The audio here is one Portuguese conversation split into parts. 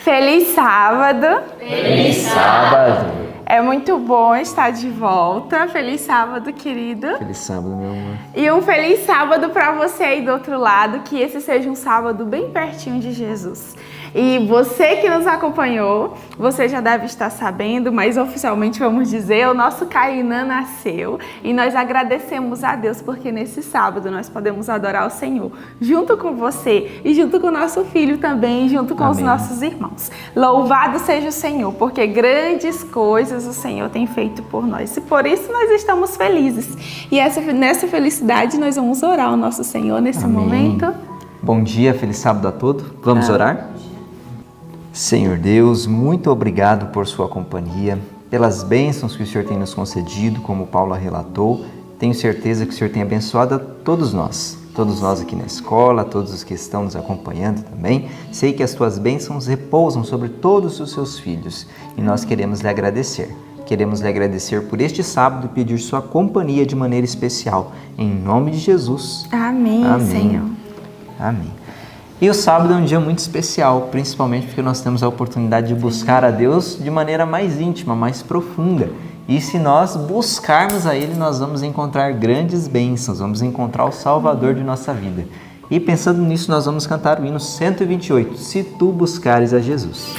Feliz sábado! Feliz sábado! É muito bom estar de volta. Feliz sábado, querido. Feliz sábado, meu amor. E um feliz sábado para você aí do outro lado, que esse seja um sábado bem pertinho de Jesus. E você que nos acompanhou, você já deve estar sabendo, mas oficialmente vamos dizer, o nosso Kainan nasceu e nós agradecemos a Deus porque nesse sábado nós podemos adorar o Senhor junto com você e junto com o nosso filho também, junto com os nossos irmãos. Louvado seja o Senhor, porque grandes coisas o Senhor tem feito por nós e por isso nós estamos felizes. E nessa felicidade nós vamos orar ao nosso Senhor nesse momento. Bom dia, feliz sábado a todos. Vamos orar? Senhor Deus, muito obrigado por sua companhia, pelas bênçãos que o Senhor tem nos concedido, como Paulo relatou. Tenho certeza que o Senhor tem abençoado a todos nós aqui na escola, todos os que estão nos acompanhando também. Sei que as tuas bênçãos repousam sobre todos os seus filhos e nós queremos lhe agradecer. Queremos lhe agradecer por este sábado e pedir sua companhia de maneira especial. Em nome de Jesus. Amém, Senhor. Amém. E o sábado é um dia muito especial, principalmente porque nós temos a oportunidade de buscar a Deus de maneira mais íntima, mais profunda. E se nós buscarmos a Ele, nós vamos encontrar grandes bênçãos, vamos encontrar o Salvador de nossa vida. E pensando nisso, nós vamos cantar o hino 128, Se Tu Buscares a Jesus.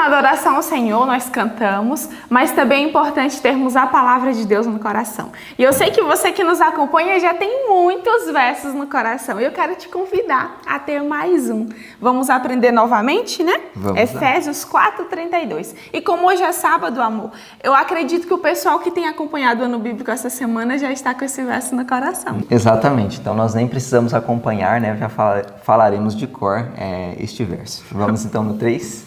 Adoração ao Senhor, nós cantamos, mas também é importante termos a palavra de Deus no coração. E eu sei que você que nos acompanha já tem muitos versos no coração. E eu quero te convidar a ter mais um. Vamos aprender novamente, né? Vamos Efésios 4:32. E como hoje é sábado, amor, eu acredito que o pessoal que tem acompanhado o Ano Bíblico essa semana já está com esse verso no coração. Exatamente. Então nós nem precisamos acompanhar, né? Já falaremos de cor este verso. Vamos então no 3.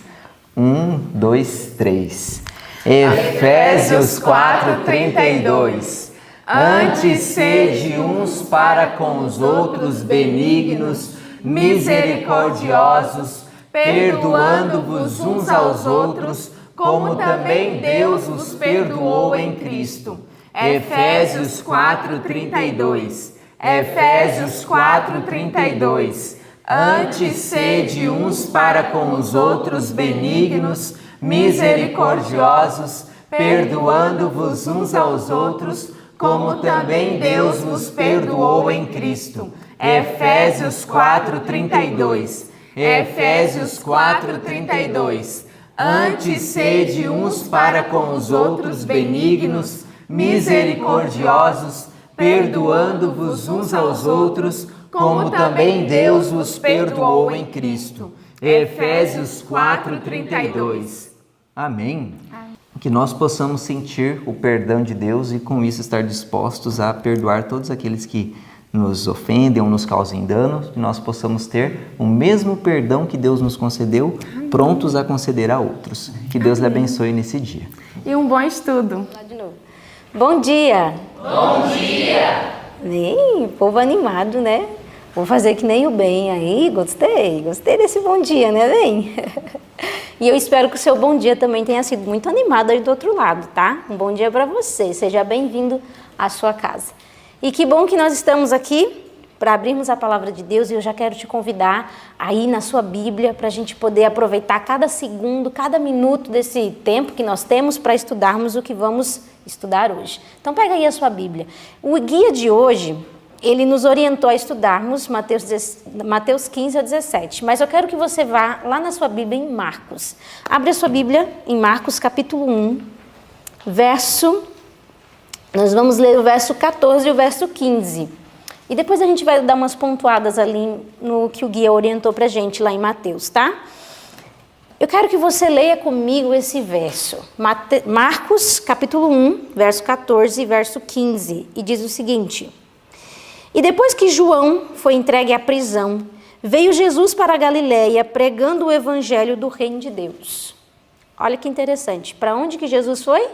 1, 2, 3. Efésios 4:32. Antes sede uns para com os outros benignos, misericordiosos, perdoando-vos uns aos outros, como também Deus os perdoou em Cristo. Efésios 4:32. Efésios 4:32. Antes sede uns para com os outros benignos, misericordiosos, perdoando-vos uns aos outros, como também Deus vos perdoou em Cristo. Efésios 4:32. Efésios 4:32. Antes sede uns para com os outros benignos, misericordiosos, perdoando-vos uns aos outros, como também Deus vos perdoou em Cristo. Efésios 4:32. Amém. Que nós possamos sentir o perdão de Deus e com isso estar dispostos a perdoar todos aqueles que nos ofendem ou nos causem dano, que nós possamos ter o mesmo perdão que Deus nos concedeu, prontos a conceder a outros. Que Deus lhe abençoe nesse dia. E um bom estudo. Lá de novo. Bom dia! Bom dia! Povo animado, né? Vou fazer que nem o bem aí, gostei desse bom dia, né, bem? E eu espero que o seu bom dia também tenha sido muito animado aí do outro lado, tá? Um bom dia para você, seja bem-vindo à sua casa. E que bom que nós estamos aqui para abrirmos a palavra de Deus e eu já quero te convidar aí na sua Bíblia para a gente poder aproveitar cada segundo, cada minuto desse tempo que nós temos para estudarmos o que vamos estudar hoje. Então pega aí a sua Bíblia. O guia de hoje, ele nos orientou a estudarmos Mateus 15 a 17, mas eu quero que você vá lá na sua Bíblia em Marcos. Abre a sua Bíblia em Marcos capítulo 1, nós vamos ler o verso 14 e o verso 15. E depois a gente vai dar umas pontuadas ali no que o guia orientou pra gente lá em Mateus, tá? Eu quero que você leia comigo esse verso. Marcos, capítulo 1, verso 14 e verso 15. E diz o seguinte: E depois que João foi entregue à prisão, veio Jesus para a Galileia pregando o evangelho do reino de Deus. Olha que interessante. Para onde que Jesus foi?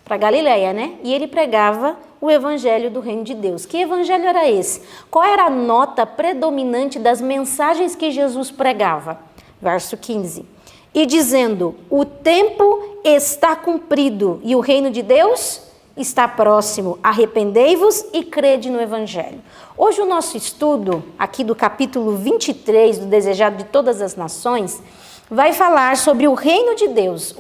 Para Galileia, né? E ele pregava o evangelho do reino de Deus. Que evangelho era esse? Qual era a nota predominante das mensagens que Jesus pregava? Verso 15. E dizendo, o tempo está cumprido e o reino de Deus está próximo. Arrependei-vos e crede no evangelho. Hoje o nosso estudo, aqui do capítulo 23, do Desejado de Todas as Nações, vai falar sobre o reino de Deus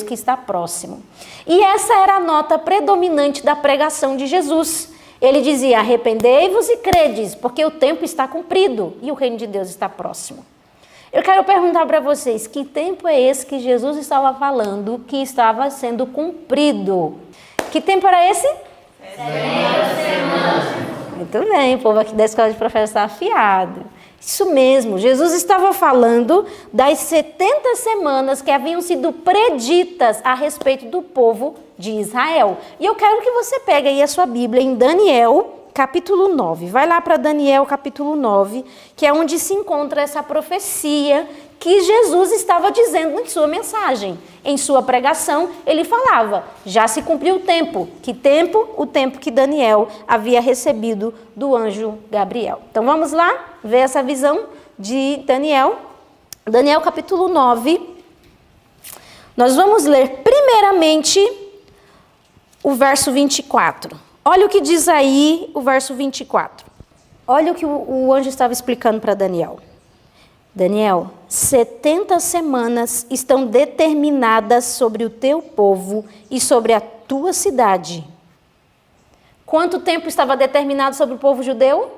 que está próximo. E essa era a nota predominante da pregação de Jesus. Ele dizia, arrependei-vos e credes, porque o tempo está cumprido e o reino de Deus está próximo. Eu quero perguntar para vocês, que tempo é esse que Jesus estava falando que estava sendo cumprido? Que tempo era esse? 70 semanas. Muito bem, o povo aqui da escola de professores está afiado. Isso mesmo, Jesus estava falando das 70 semanas que haviam sido preditas a respeito do povo de Israel. E eu quero que você pegue aí a sua Bíblia em Daniel, capítulo 9. Vai lá para Daniel, capítulo 9, que é onde se encontra essa profecia que Jesus estava dizendo em sua mensagem. Em sua pregação, ele falava, já se cumpriu o tempo. Que tempo? O tempo que Daniel havia recebido do anjo Gabriel. Então vamos lá ver essa visão de Daniel. Daniel capítulo 9. Nós vamos ler primeiramente o verso 24. Olha o que diz aí o verso 24. Olha o que o anjo estava explicando para Daniel. Daniel, 70 semanas estão determinadas sobre o teu povo e sobre a tua cidade. Quanto tempo estava determinado sobre o povo judeu?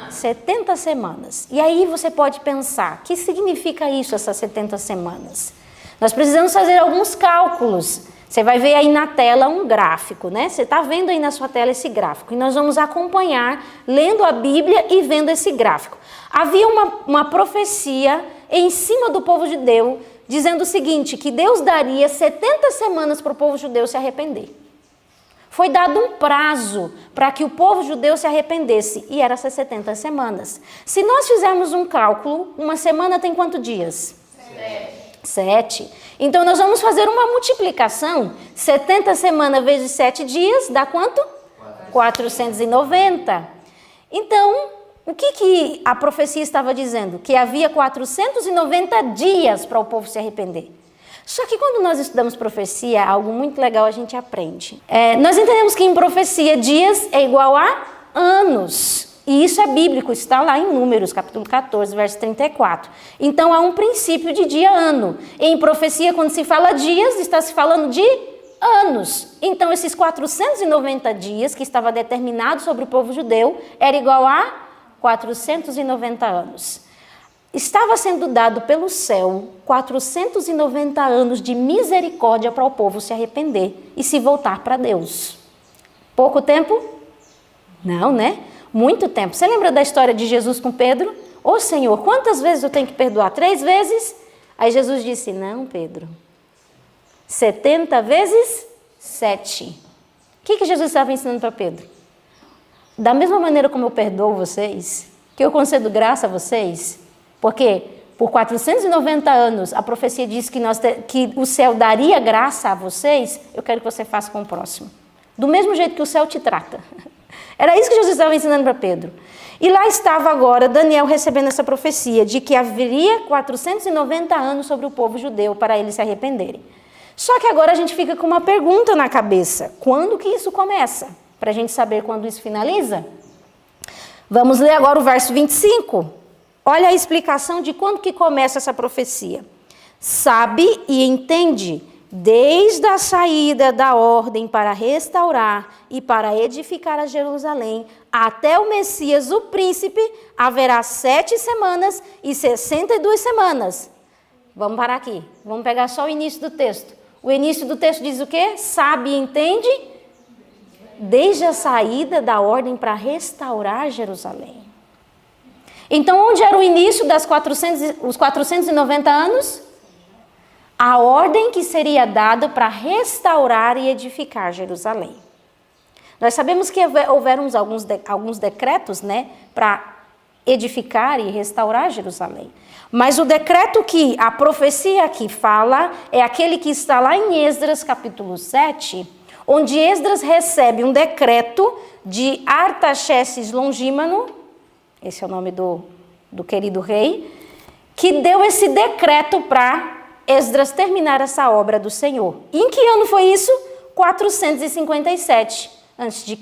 70 semanas. E aí você pode pensar, o que significa isso, essas 70 semanas? Nós precisamos fazer alguns cálculos. Você vai ver aí na tela um gráfico, né? Você está vendo aí na sua tela esse gráfico. E nós vamos acompanhar, lendo a Bíblia e vendo esse gráfico. Havia uma profecia em cima do povo judeu, dizendo o seguinte, que Deus daria 70 semanas para o povo judeu se arrepender. Foi dado um prazo para que o povo judeu se arrependesse, e eram essas 70 semanas. Se nós fizermos um cálculo, uma semana tem quantos dias? 7. Então, nós vamos fazer uma multiplicação. 70 semanas vezes 7 dias, dá quanto? 490. Então, o que a profecia estava dizendo? Que havia 490 dias para o povo se arrepender. Só que quando nós estudamos profecia, algo muito legal a gente aprende. Nós entendemos que em profecia, dias é igual a anos. E isso é bíblico, está lá em Números, capítulo 14, verso 34. Então, há um princípio de dia-ano. Em profecia, quando se fala dias, está se falando de anos. Então, esses 490 dias que estava determinado sobre o povo judeu, era igual a 490 anos. Estava sendo dado pelo céu 490 anos de misericórdia para o povo se arrepender e se voltar para Deus. Pouco tempo? Não, né? Muito tempo. Você lembra da história de Jesus com Pedro? Ô Senhor, quantas vezes eu tenho que perdoar? 3 vezes? Aí Jesus disse, não, Pedro. 70 vezes 7. O que Jesus estava ensinando para Pedro? Da mesma maneira como eu perdoo vocês, que eu concedo graça a vocês, porque por 490 anos a profecia diz que o céu daria graça a vocês, eu quero que você faça com o próximo. Do mesmo jeito que o céu te trata. Era isso que Jesus estava ensinando para Pedro. E lá estava agora Daniel recebendo essa profecia de que haveria 490 anos sobre o povo judeu para eles se arrependerem. Só que agora a gente fica com uma pergunta na cabeça. Quando que isso começa? Para a gente saber quando isso finaliza? Vamos ler agora o verso 25. Olha a explicação de quando que começa essa profecia. Sabe e entende, desde a saída da ordem para restaurar e para edificar a Jerusalém, até o Messias, o príncipe, haverá 7 semanas e 62 semanas. Vamos parar aqui. Vamos pegar só o início do texto. O início do texto diz o quê? Sabe e entende, desde a saída da ordem para restaurar Jerusalém. Então, onde era o início os 490 anos? A ordem que seria dada para restaurar e edificar Jerusalém. Nós sabemos que houveram alguns decretos, né, para edificar e restaurar Jerusalém. Mas o decreto que a profecia aqui fala é aquele que está lá em Esdras capítulo 7, onde Esdras recebe um decreto de Artaxerxes Longímano, esse é o nome do querido rei, que deu esse decreto para Esdras terminar essa obra do Senhor. E em que ano foi isso? 457 a.C.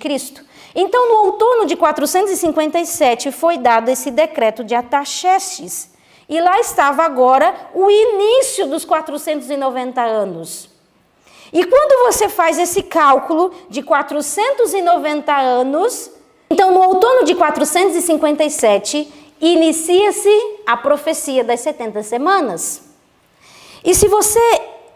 Então, no outono de 457 foi dado esse decreto de Artaxerxes. E lá estava agora o início dos 490 anos. E quando você faz esse cálculo de 490 anos, então no outono de 457, inicia-se a profecia das 70 semanas. E se você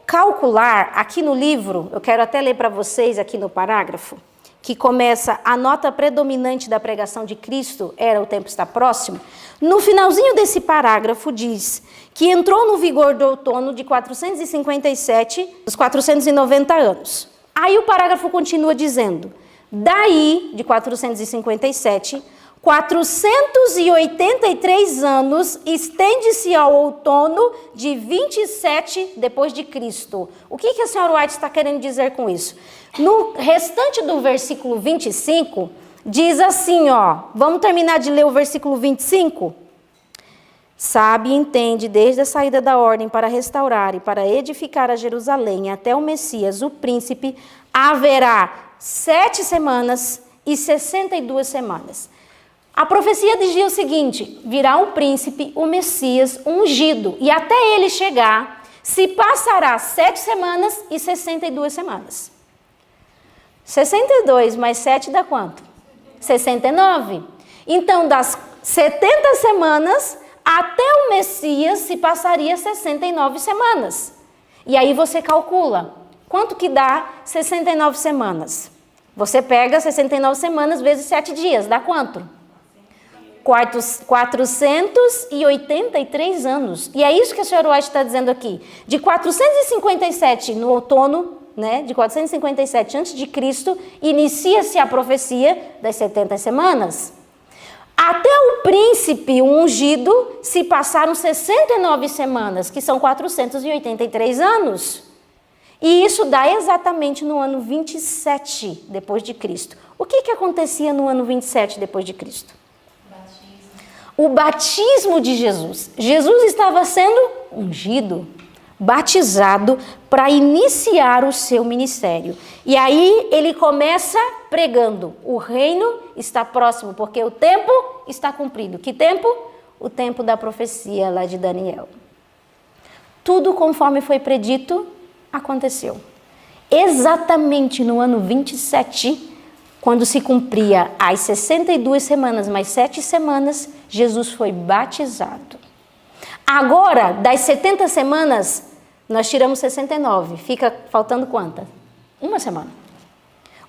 calcular aqui no livro, eu quero até ler para vocês aqui no parágrafo, que começa a nota predominante da pregação de Cristo, era o tempo está próximo, no finalzinho desse parágrafo diz que entrou no vigor do outono de 457, os 490 anos. Aí o parágrafo continua dizendo, daí, de 457, 483 anos estende-se ao outono de 27 depois de Cristo. O que a senhora White está querendo dizer com isso? No restante do versículo 25, diz assim, ó, vamos terminar de ler o versículo 25? Sabe e entende, desde a saída da ordem para restaurar e para edificar a Jerusalém até o Messias, o príncipe, haverá 7 semanas e 62 semanas. A profecia dizia o seguinte, virá um príncipe, o Messias, ungido, e até ele chegar, se passará 7 semanas e 62 semanas. 62 mais 7 dá quanto? 69. Então, das 70 semanas até o Messias se passaria 69 semanas. E aí você calcula, quanto que dá 69 semanas? Você pega 69 semanas vezes 7 dias, dá quanto? 483 anos. E é isso que a senhora White está dizendo aqui. De 457 no outono, né, de 457 a.C., inicia-se a profecia das 70 semanas. Até o príncipe ungido se passaram 69 semanas, que são 483 anos. E isso dá exatamente no ano 27 depois de Cristo. O que acontecia no ano 27 depois de Cristo? O batismo de Jesus. Jesus estava sendo ungido, batizado para iniciar o seu ministério. E aí ele começa pregando, o reino está próximo, porque o tempo está cumprido. Que tempo? O tempo da profecia lá de Daniel. Tudo conforme foi predito, aconteceu. Exatamente no ano 27, quando se cumpria as 62 semanas mais 7 semanas, Jesus foi batizado. Agora, das 70 semanas, nós tiramos 69. Fica faltando quantas? 1 semana.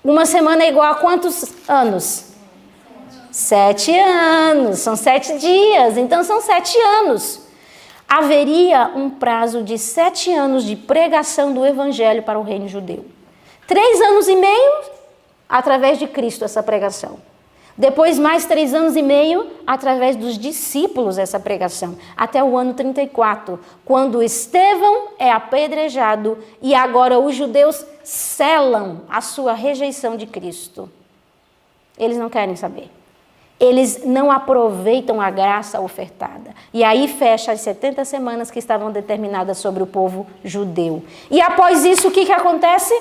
Uma semana é igual a quantos anos? 7 anos. São 7 dias, então são 7 anos. Haveria um prazo de 7 anos de pregação do evangelho para o reino judeu. 3 anos e meio através de Cristo essa pregação. Depois mais 3 anos e meio através dos discípulos essa pregação. Até o ano 34, quando Estevão é apedrejado e agora os judeus selam a sua rejeição de Cristo. Eles não querem saber. Eles não aproveitam a graça ofertada. E aí fecha as 70 semanas que estavam determinadas sobre o povo judeu. E após isso, o que acontece?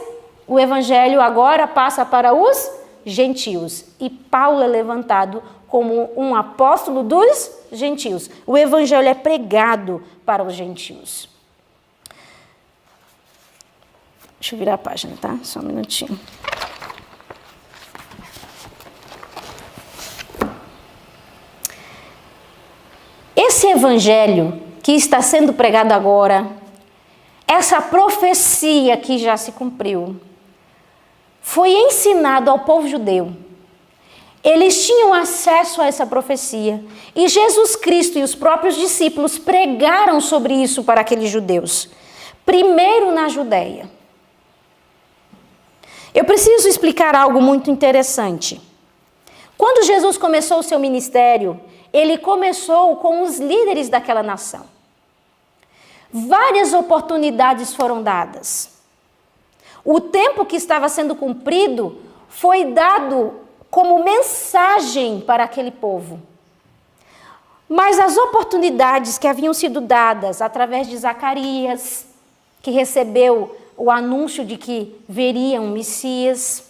O evangelho agora passa para os gentios. E Paulo é levantado como um apóstolo dos gentios. O evangelho é pregado para os gentios. Deixa eu virar a página, tá? Só um minutinho. Esse evangelho que está sendo pregado agora, essa profecia que já se cumpriu, foi ensinado ao povo judeu. Eles tinham acesso a essa profecia. E Jesus Cristo e os próprios discípulos pregaram sobre isso para aqueles judeus. Primeiro na Judéia. Eu preciso explicar algo muito interessante. Quando Jesus começou o seu ministério, ele começou com os líderes daquela nação. Várias oportunidades foram dadas. O tempo que estava sendo cumprido foi dado como mensagem para aquele povo. Mas as oportunidades que haviam sido dadas através de Zacarias, que recebeu o anúncio de que veria um Messias,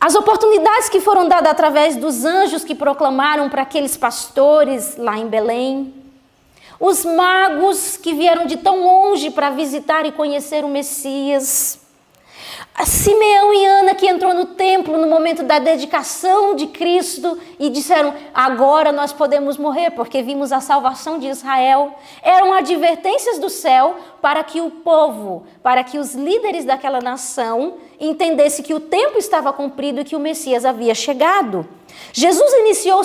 as oportunidades que foram dadas através dos anjos que proclamaram para aqueles pastores lá em Belém, os magos que vieram de tão longe para visitar e conhecer o Messias, a Simeão e Ana que entrou no templo no momento da dedicação de Cristo e disseram, agora nós podemos morrer porque vimos a salvação de Israel. Eram advertências do céu para que o povo, para que os líderes daquela nação entendessem que o tempo estava cumprido e que o Messias havia chegado. Jesus iniciou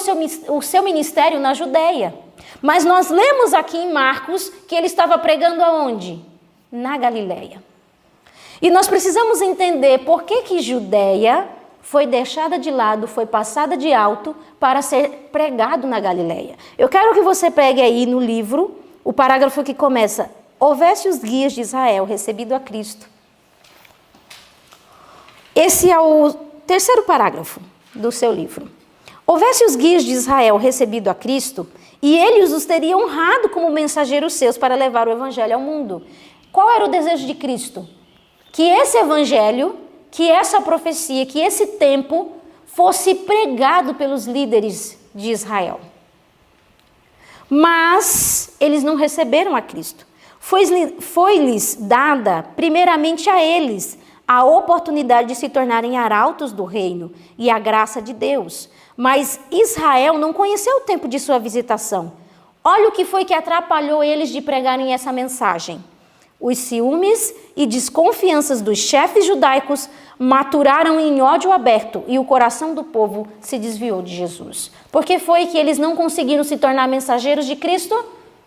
o seu ministério na Judéia, mas nós lemos aqui em Marcos que ele estava pregando aonde? Na Galileia. E nós precisamos entender por que Judéia foi deixada de lado, foi passada de alto para ser pregado na Galileia. Eu quero que você pegue aí no livro o parágrafo que começa: houvesse os guias de Israel recebido a Cristo. Esse é o terceiro parágrafo do seu livro. Houvesse os guias de Israel recebido a Cristo, e eles os teriam honrado como mensageiros seus para levar o evangelho ao mundo. Qual era o desejo de Cristo? Que esse evangelho, que essa profecia, que esse tempo fosse pregado pelos líderes de Israel. Mas eles não receberam a Cristo. Foi-lhes dada, primeiramente a eles, a oportunidade de se tornarem arautos do reino e a graça de Deus. Mas Israel não conheceu o tempo de sua visitação. Olha o que foi que atrapalhou eles de pregarem essa mensagem. Os ciúmes e desconfianças dos chefes judaicos maturaram em ódio aberto e o coração do povo se desviou de Jesus. Por que foi que eles não conseguiram se tornar mensageiros de Cristo?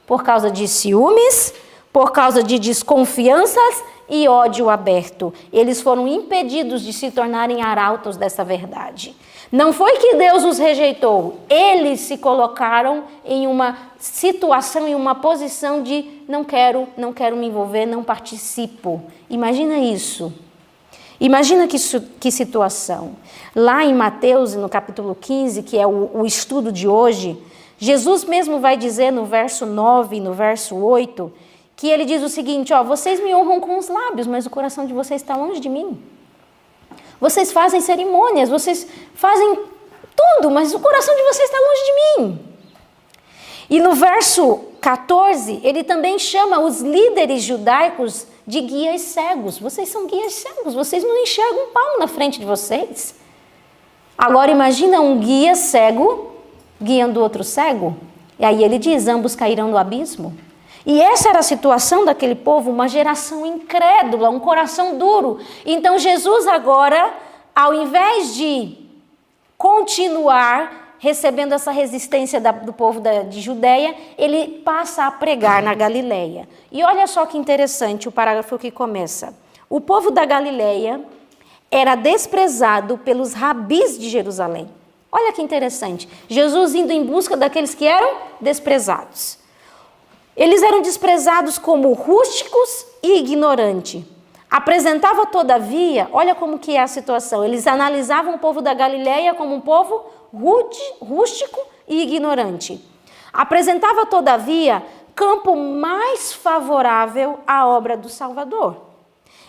Por causa de ciúmes, por causa de desconfianças e ódio aberto. Eles foram impedidos de se tornarem arautos dessa verdade. Não foi que Deus os rejeitou, eles se colocaram em uma situação, em uma posição de não quero me envolver, não participo. Imagina isso. Imagina que situação. Lá em Mateus, no capítulo 15, que é o estudo de hoje, Jesus mesmo vai dizer no verso 9 e no verso 8, que ele diz o seguinte, vocês me honram com os lábios, mas o coração de vocês está longe de mim. Vocês fazem cerimônias, vocês fazem tudo, mas o coração de vocês está longe de mim. E no verso 14, ele também chama os líderes judaicos de guias cegos. Vocês são guias cegos, vocês não enxergam um palmo na frente de vocês. Agora imagina um guia cego guiando outro cego. E aí ele diz, ambos cairão no abismo. E essa era a situação daquele povo, uma geração incrédula, um coração duro. Então Jesus agora ao invés de continuar recebendo essa resistência do povo de Judeia, ele passa a pregar na Galileia. E olha só que interessante o parágrafo que começa. O povo da Galileia era desprezado pelos rabis de Jerusalém. Olha que interessante. Jesus indo em busca daqueles que eram desprezados. Eles eram desprezados como rústicos e ignorantes. Apresentava, todavia, olha como que é a situação. Eles analisavam o povo da Galileia como um povo rústico e ignorante. Apresentava, todavia, campo mais favorável à obra do Salvador.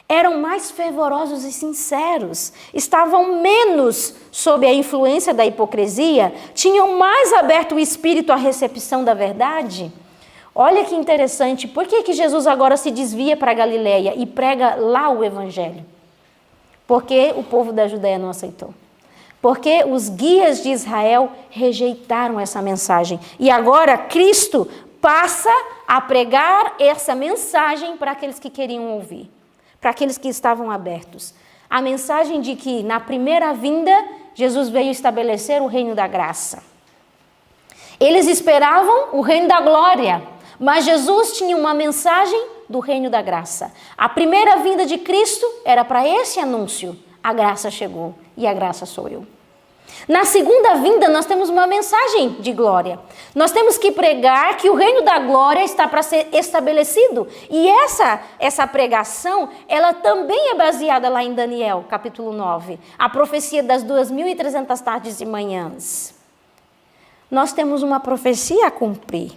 Eram mais fervorosos e sinceros, estavam menos sob a influência da hipocrisia, tinham mais aberto o espírito à recepção da verdade. Olha que interessante, por que Jesus agora se desvia para a Galileia e prega lá o evangelho? Porque o povo da Judeia não aceitou. Porque os guias de Israel rejeitaram essa mensagem. E agora Cristo passa a pregar essa mensagem para aqueles que queriam ouvir, para aqueles que estavam abertos. A mensagem de que na primeira vinda Jesus veio estabelecer o reino da graça. Eles esperavam o reino da glória, mas Jesus tinha uma mensagem do reino da graça. A primeira vinda de Cristo era para esse anúncio. A graça chegou e a graça sou eu. Na segunda vinda nós temos uma mensagem de glória. Nós temos que pregar que o reino da glória está para ser estabelecido. E essa pregação, ela também é baseada lá em Daniel, capítulo 9. A profecia das 2.300 tardes e manhãs. Nós temos uma profecia a cumprir.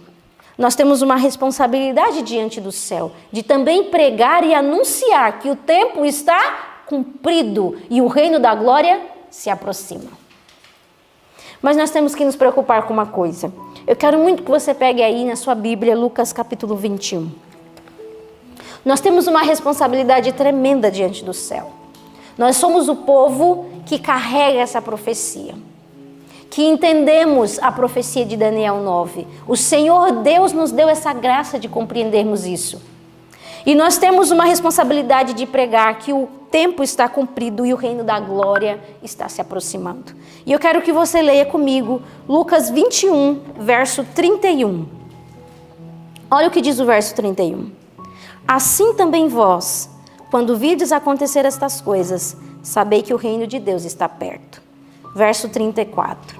Nós temos uma responsabilidade diante do céu, de também pregar e anunciar que o tempo está cumprido e o reino da glória se aproxima. Mas nós temos que nos preocupar com uma coisa. Eu quero muito que você pegue aí na sua Bíblia, Lucas capítulo 21. Nós temos uma responsabilidade tremenda diante do céu. Nós somos o povo que carrega essa profecia. Que entendemos a profecia de Daniel 9. O Senhor Deus nos deu essa graça de compreendermos isso. E nós temos uma responsabilidade de pregar que o tempo está cumprido e o reino da glória está se aproximando. E eu quero que você leia comigo Lucas 21, verso 31. Olha o que diz o verso 31. Assim também vós, quando virdes acontecer estas coisas, sabei que o reino de Deus está perto. Verso 34.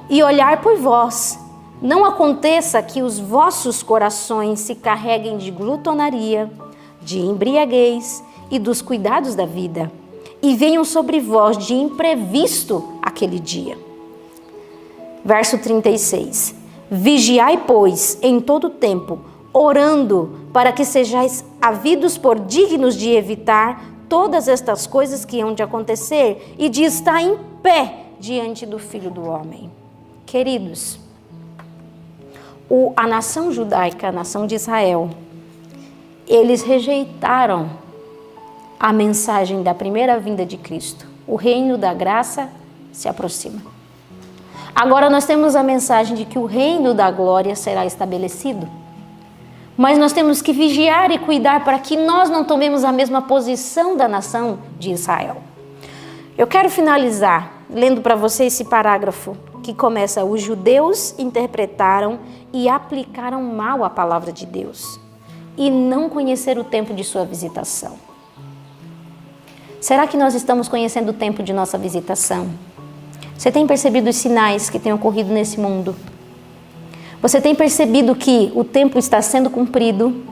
E olhar por vós, não aconteça que os vossos corações se carreguem de glutonaria, de embriaguez e dos cuidados da vida, e venham sobre vós de imprevisto aquele dia. Verso 36. Vigiai, pois, em todo tempo, orando, para que sejais havidos por dignos de evitar todas estas coisas que hão de acontecer e de estar em pé diante do Filho do Homem. Queridos, a nação judaica, a nação de Israel, eles rejeitaram a mensagem da primeira vinda de Cristo. O reino da graça se aproxima. Agora nós temos a mensagem de que o reino da glória será estabelecido. Mas nós temos que vigiar e cuidar para que nós não tomemos a mesma posição da nação de Israel. Eu quero finalizar lendo para você esse parágrafo que começa: os judeus interpretaram e aplicaram mal a palavra de Deus e não conheceram o tempo de sua visitação. Será que nós estamos conhecendo o tempo de nossa visitação? Você tem percebido os sinais que têm ocorrido nesse mundo? Você tem percebido que o tempo está sendo cumprido?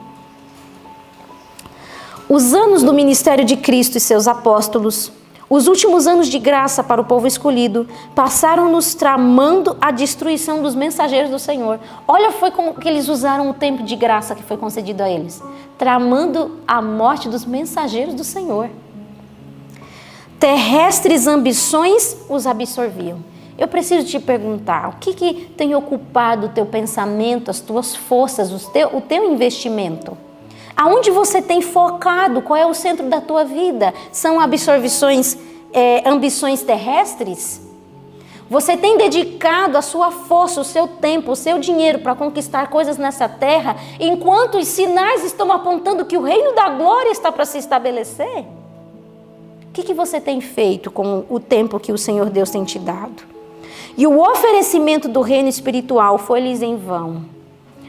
Os anos do ministério de Cristo e seus apóstolos, os últimos anos de graça para o povo escolhido, passaram-nos tramando a destruição dos mensageiros do Senhor. Olha, foi como que eles usaram o tempo de graça que foi concedido a eles. Tramando a morte dos mensageiros do Senhor. Terrestres ambições os absorviam. Eu preciso te perguntar, o que tem ocupado o teu pensamento, as tuas forças, o teu investimento? Aonde você tem focado? Qual é o centro da tua vida? São ambições terrestres? Você tem dedicado a sua força, o seu tempo, o seu dinheiro para conquistar coisas nessa terra, enquanto os sinais estão apontando que o reino da glória está para se estabelecer? O que você tem feito com o tempo que o Senhor Deus tem te dado? E o oferecimento do reino espiritual foi-lhes em vão.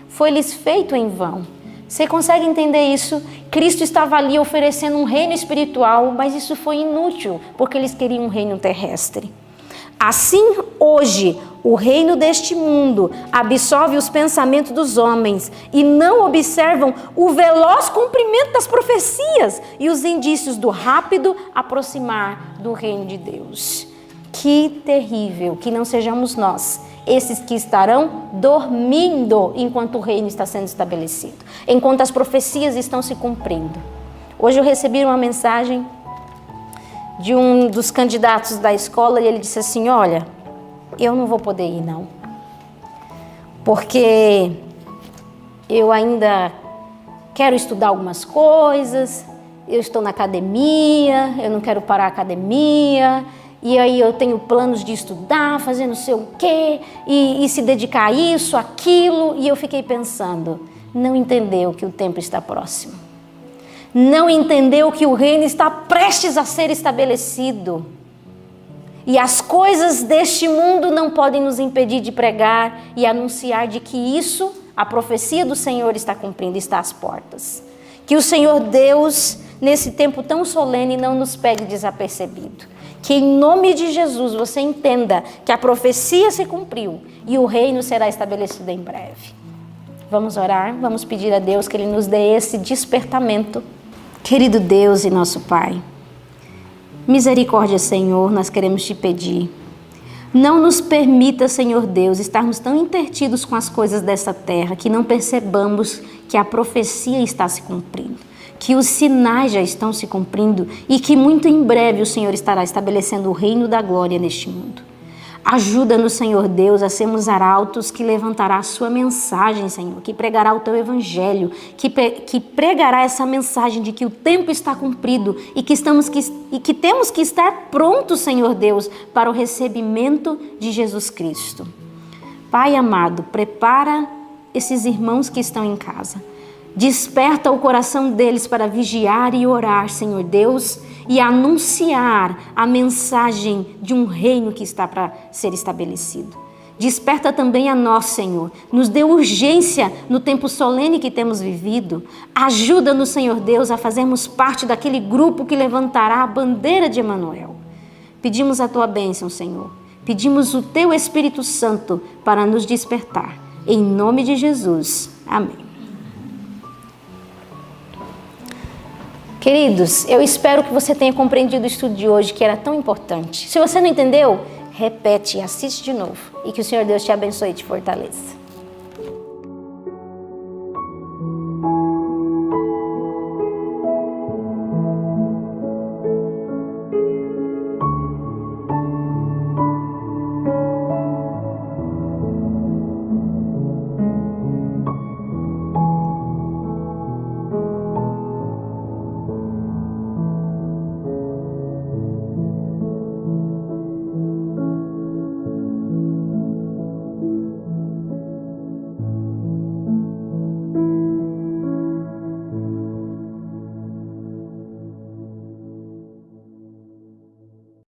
Foi-lhes feito em vão. Você consegue entender isso? Cristo estava ali oferecendo um reino espiritual, mas isso foi inútil, porque eles queriam um reino terrestre. Assim, hoje, o reino deste mundo absorve os pensamentos dos homens e não observam o veloz cumprimento das profecias e os indícios do rápido aproximar do reino de Deus. Que terrível que não sejamos nós, esses que estarão dormindo enquanto o reino está sendo estabelecido, enquanto as profecias estão se cumprindo. Hoje eu recebi uma mensagem de um dos candidatos da escola e ele disse assim: olha, eu não vou poder ir não, porque eu ainda quero estudar algumas coisas, eu estou na academia, eu não quero parar a academia, e aí eu tenho planos de estudar, fazer não sei o quê, e se dedicar a isso, aquilo, e eu fiquei pensando, não entendeu que o tempo está próximo. Não entendeu que o reino está prestes a ser estabelecido. E as coisas deste mundo não podem nos impedir de pregar e anunciar de que isso, a profecia do Senhor está cumprindo, está às portas. Que o Senhor Deus, nesse tempo tão solene, não nos pegue desapercebido. Que em nome de Jesus você entenda que a profecia se cumpriu e o reino será estabelecido em breve. Vamos orar, vamos pedir a Deus que Ele nos dê esse despertamento. Querido Deus e nosso Pai, misericórdia, Senhor, nós queremos te pedir. Não nos permita, Senhor Deus, estarmos tão intertidos com as coisas dessa terra que não percebamos que a profecia está se cumprindo, que os sinais já estão se cumprindo e que muito em breve o Senhor estará estabelecendo o reino da glória neste mundo. Ajuda-nos, Senhor Deus, a sermos arautos que levantará a sua mensagem, Senhor, que pregará o teu evangelho, que pregará essa mensagem de que o tempo está cumprido e que temos que estar prontos, Senhor Deus, para o recebimento de Jesus Cristo. Pai amado, prepara esses irmãos que estão em casa. Desperta o coração deles para vigiar e orar, Senhor Deus, e anunciar a mensagem de um reino que está para ser estabelecido. Desperta também a nós, Senhor. Nos dê urgência no tempo solene que temos vivido. Ajuda-nos, Senhor Deus, a fazermos parte daquele grupo que levantará a bandeira de Emanuel. Pedimos a tua bênção, Senhor. Pedimos o teu Espírito Santo para nos despertar. Em nome de Jesus. Amém. Queridos, eu espero que você tenha compreendido o estudo de hoje, que era tão importante. Se você não entendeu, repete e assiste de novo. E que o Senhor Deus te abençoe e te fortaleça.